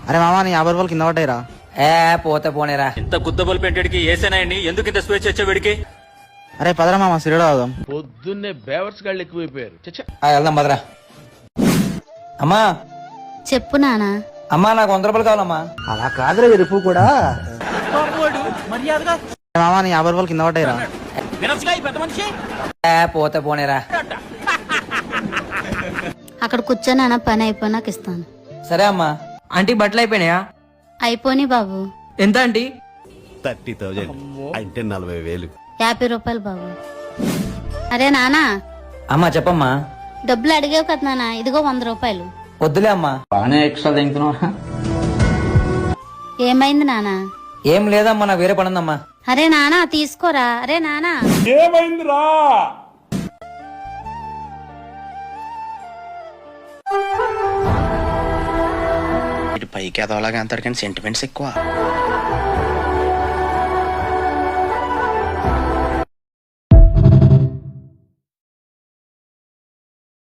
అరే మామ నీ 50 రూపాయలు కింద పడ్డాయిరా. పోతే పోనేరా. ఇంత గుద్దబల్ పెంటెడికి ఏసేనాయని ఎందుకు ఇంత స్వేచ్ఛ వచ్చే వీడికి? అరే పదరా మామ సిరిడా అవుదాం. పొద్దున్నే బేవర్స్ గాళ్ళు ఎక్కువైపోయారు. వెళ్దాం భద్రా. అమ్మా చెప్పు నానా. అమ్మా నాకు 100 రూపాయలు కావాలమ్మా. అలా కాదురా ఎరుపు కూడా. మామ నీ 50 రూపాయలు కింద పడ్డాయిరా. పోతే పోనేరా. అక్కడ కూర్చో నాన్న, పని అయిపోయినాక ఇస్తాను. సరే అమ్మా. ఆంటీ బట్టలు అయిపోయినాయా? అయిపోని బాబు. ఎంత ఆంటీ? 30,000 అంటే 40,000. 50 రూపాయలు బాబు. అరే నానా, అమ్మా చెప్పమ్మా. డబ్బులు అడిగావు కదా నాన్న, ఇదిగో 100 రూపాయలు. వద్దులే అమ్మా. బాగానే ఎక్స్ట్రా తింటున్నావా? ఏమైంది నానా? ఏం లేదమ్మా, నాకు వేరే పని ఉందమ్మా. అరే నానా తీసుకోరా. అరే నానా ఏమైందిరా? ఇటు పైకి ఎదవలాగా అంటారు కానీ సెంటిమెంట్స్ ఎక్కువ.